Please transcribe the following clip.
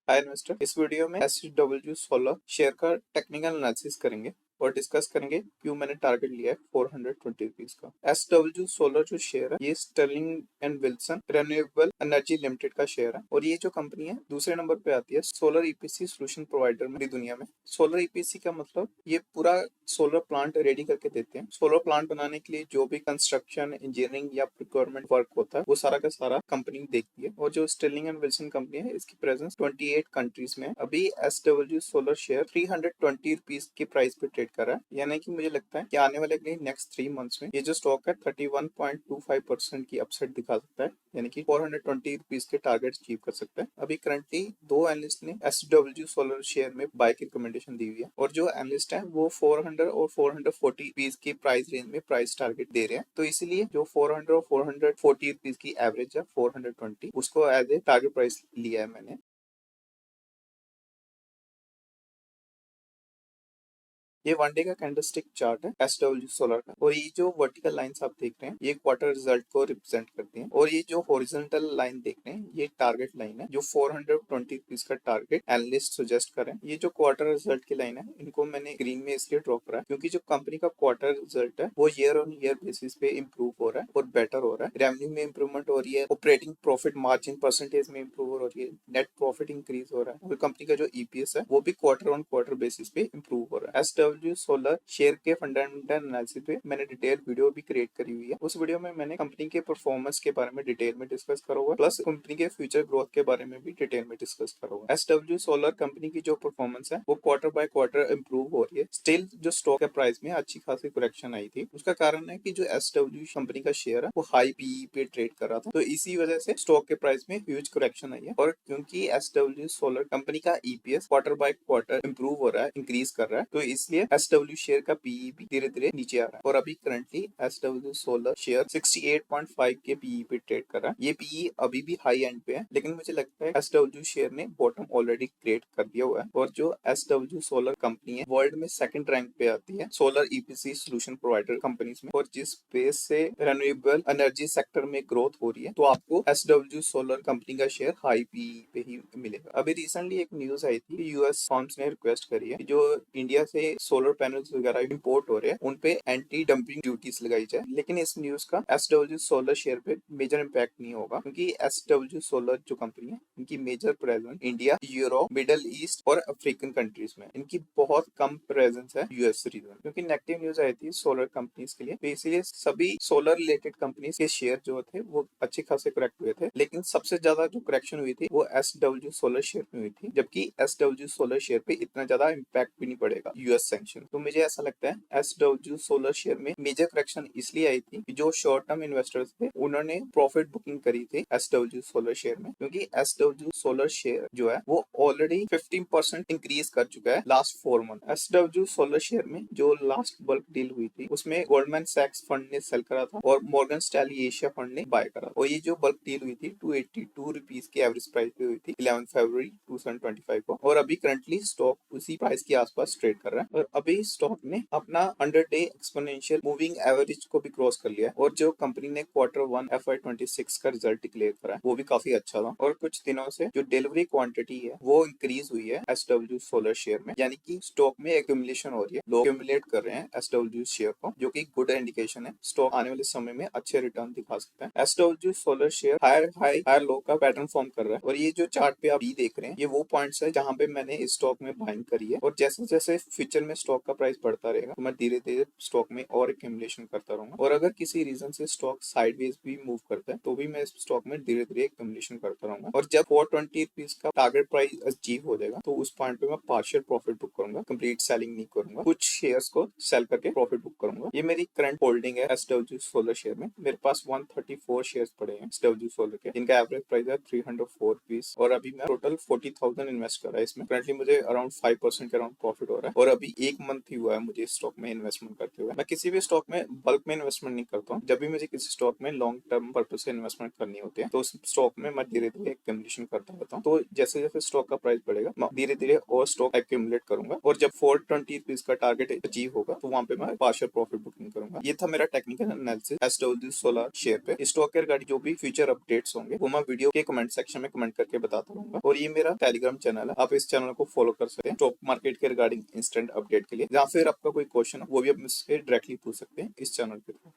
हाय investor. इस video में SW solar share का टेक्निकल एनालिसिस करेंगे और डिस्कस करेंगे क्यों मैंने टारगेट लिया है 420 रुपीज का। SW सोलर जो शेयर है ये Sterling and Wilson Renewable Energy Limited का शेयर है और ये जो कंपनी है दूसरे नंबर पे आती है सोलर ईपीसी सोल्यूशन प्रोवाइडर में दुनिया में। सोलर ईपीसी का मतलब ये पूरा सोलर प्लांट रेडी करके देते हैं। सोलर प्लांट बनाने के लिए जो भी कंस्ट्रक्शन इंजीनियरिंग या प्रिक्योरमेंट वर्क होता है वो सारा का सारा कंपनी देखती है। और जो स्टर्लिंग एंड विल्सन कंपनी है इसकी प्रेजेंस 28 कंट्रीज में। अभी SW सोलर शेयर 320 रुपीज की प्राइस पे ट्रेड कर रहा है, यानी कि मुझे लगता है कि आने वाले नेक्स्ट 3 मंथ्स में ये जो स्टॉक है 31.25% की अपसाइड दिखा सकता है, यानी कि 420 रुपीज के टारगेट अचीव कर सकता है। अभी करंटली दो एनालिस्ट ने SW सोलर शेयर में बाय की रिकमेंडेशन दी हुई है और जो एनालिस्ट है वो 400 और 440 रुपीज की प्राइस रेंज में प्राइस टारगेट दे रहे हैं। तो इसीलिए जो 400 और 440 रुपीज की एवरेज है 420, उसको एज ए टारगेट प्राइस लिया है मैंने। ये वन डे का कैंडलस्टिक चार्ट है SW सोलर का और ये जो वर्टिकल लाइंस आप देख रहे हैं ये क्वार्टर रिजल्ट को रिप्रेजेंट करती हैं और ये जो हॉरिजॉन्टल लाइन देख रहे हैं ये टारगेट लाइन है जो 420 रुपीज का टारगेट एनालिस्ट सजेस्ट करें। ये जो क्वार्टर रिजल्ट की लाइन है इनको मैंने ग्रीन में इसलिए ड्रॉ करा है क्योंकि जो कंपनी का क्वार्टर रिजल्ट है वो ईयर ऑन ईयर बेसिस पे इम्प्रूव हो रहा है और बेटर हो रहा है। रेवेन्यू में इंप्रूवमेंट हो रही है, ऑपरेटिंग प्रॉफिट मार्जिन परसेंटेज में इंप्रूव हो रही है, नेट प्रॉफिट इंक्रीज हो रहा है और कंपनी का जो EPS है वो भी क्वार्टर ऑन क्वार्टर बेसिस पे इंप्रूव हो रहा है। SW सोलर शेयर के फंडामेंटल एनालिसिस पे मैंने डिटेल वीडियो भी क्रिएट करी हुई है। उस वीडियो में मैंने कंपनी के परफॉर्मेंस के बारे में डिटेल में डिस्कस करा हुआ, प्लस कंपनी के फ्यूचर ग्रोथ के बारे में भी डिटेल में डिस्कस करा हुआ। SW सोलर कंपनी की जो परफॉर्मेंस है वो क्वार्टर बाय क्वार्टर इंप्रूव हो रही है। स्टिल जो स्टॉक के प्राइस में अच्छी खासी करेक्शन आई थी, उसका कारण है कि जो SW कंपनी का शेयर है वो हाई PE पे ट्रेड कर रहा था, तो इसी वजह से स्टॉक के प्राइस में ह्यूज करेक्शन आई है। और क्योंकि SW सोलर कंपनी का EPS quarter by quarter improve हो रहा है, इंक्रीज कर रहा है, तो इसलिए SW शेयर का PE भी धीरे धीरे नीचे आ रहा है और अभी करंटली SW सोलर शेयर 68.5 के PE पे ट्रेड कर रहा है। ये PE अभी भी हाई एंड पे है, लेकिन मुझे लगता है SW शेयर ने बॉटम ऑलरेडी क्रिएट कर दिया हुआ है और जो SW सोलर कंपनी है वर्ल्ड में सेकंड रैंक पे आती है solar EPC solution provider companies में। और जिस बेस से रिन्यूएबल एनर्जी सेक्टर में ग्रोथ हो रही है तो आपको SW सोलर कंपनी का शेयर हाई PE पे ही मिलेगा। अभी रिसेंटली एक न्यूज आई थी, यूएस फर्म्स ने रिक्वेस्ट करी है कि जो इंडिया से सोलर पैनल्स वगैरह इंपोर्ट हो रहे हैं उन पे एंटी डंपिंग ड्यूटीज लगाई जाए, लेकिन इस न्यूज का SW सोलर शेयर पे मेजर इम्पैक्ट नहीं होगा क्योंकि SW सोलर जो कंपनी है इनकी major presence India, Europe, Middle East और अफ्रीकन कंट्रीज में, इनकी बहुत कम प्रेजेंस है US रीजन। क्योंकि नेगेटिव न्यूज आई थी सोलर कंपनीज के लिए, तो इसीलिए सभी सोलर रिलेटेड कंपनीज के शेयर जो थे वो अच्छे खासे करेक्ट हुए थे, लेकिन सबसे ज्यादा जो करेक्शन हुई थी वो SW सोलर शेयर में हुई थी, जबकि SW सोलर शेयर पे इतना ज्यादा इम्पैक्ट भी नहीं पड़ेगा US सैंक्शन। तो मुझे ऐसा लगता है SW सोलर शेयर में मेजर करेक्शन इसलिए आई थी कि जो शॉर्ट टर्म इन्वेस्टर्स थे उन्होंने प्रॉफिट बुकिंग करी थी SW सोलर शेयर में, क्योंकि SW सोलर शेयर जो है वो ऑलरेडी 15% इंक्रीज कर चुका है last 4 month. SW solar share में जो लास्ट बल्क डील हुई थी उसमें गोल्डमैन सैक्स फंड ने सेल करा था और मॉर्गन स्टैनली एशिया फंड ने बाय करा, और ये जो बल्क डील हुई थी 282 रुपीज की एवरेज प्राइस पे हुई थी 11 फरवरी 2025 को, और अभी करंटली स्टॉक उसी प्राइस के आसपास ट्रेड कर रहा है। और अभी स्टॉक ने अपना 100 डे एक्सपोनेंशियल मूविंग एवरेज को भी क्रॉस कर लिया है और जो कंपनी ने Q1 FY26 का रिजल्ट डिक्लेयर करा है वो भी काफी अच्छा था। और कुछ दिनों से जो डिलीवरी क्वांटिटी है वो इंक्रीज हुई है SW सोलर शेयर में, यानी कि स्टॉक में एक्यूमुलेशन हो रही है, लोग एक्यूमुलेट कर रहे हैं SW शेयर को, जो कि गुड इंडिकेशन है। स्टॉक आने वाले समय में अच्छे रिटर्न दिखा सकता है। SW solar share higher high higher low का पैटर्न फॉर्म कर रहा है और ये जो चार्ट पे आप भी देख रहे हैं ये वो पॉइंट्स है जहां पे मैंने इस स्टॉक में बाइंग करी है, और जैसे जैसे फ्यूचर में स्टॉक का प्राइस बढ़ता रहेगा तो मैं धीरे धीरे स्टॉक में और एक्यूमुलेशन करता रहूंगा, और अगर किसी रीजन से स्टॉक साइडवेज भी मूव करता है तो भी मैं इस स्टॉक में धीरे धीरे एक्यूमुलेशन करता रहूंगा। और जब 420 रुपीज का टारगेट प्राइस अचीव हो जाएगा तो उस पॉइंट पे मैं पार्शियल प्रॉफिट बुक करूंगा, कंप्लीट सेलिंग नहीं करूंगा, कुछ शेयर्स को सेल करके प्रॉफिट बुक करूंगा। ये मेरी करंट होल्डिंग है SW सोलर शेयर में। मेरे पास 134 शेयर्स पड़े हैं SW सोलर के, जिनका एवरेज प्राइस है 304 रुपीज, और अभी मैं टोटल 40,000 इन्वेस्ट कर रहा है इसमें। करंटली मुझे अराउंड 5% के अराउंड प्रॉफिट हो रहा है और अभी 1 मंथ ही हुआ है मुझे स्टॉक में इन्वेस्टमेंट करते हुए। मैं किसी भी स्टॉक में बल्क में इन्वेस्टमेंट नहीं करता हूँ। जब भी मुझे किसी स्टॉक में लॉन्ग टर्म पर्पज से इन्वेस्टमेंट करनी होती है तो उस स्टॉक में मैं धीरे धीरे एक्यूमुलेशन करता रहता हूँ। तो जैसे जैसे स्टॉक स्टॉक का प्राइस बढ़ेगा, धीरे धीरे और स्टॉक एक्यूमुलेट करूंगा और जब 420 रुपीज का टारगेट अचीव होगा तो वहां पे मैं पार्शियल प्रॉफिट बुकिंग करूंगा। ये था मेरा technical analysis SW solar share पे। स्टॉक के रिगार्डिंग जो भी फ्यूचर अपडेट्स होंगे वो मैं वीडियो के कमेंट सेक्शन में कमेंट करके बताता रहूंगा। और ये मेरा टेलीग्राम चैनल है, आप इस चैनल को फॉलो कर सकते हैं स्टॉक मार्केट के रिगार्डिंग इंस्टेंट अपडेट के लिए, या फिर आपका कोई क्वेश्चन है वो भी आप मुझसे डायरेक्टली पूछ सकते हैं इस चैनल के थ्रू।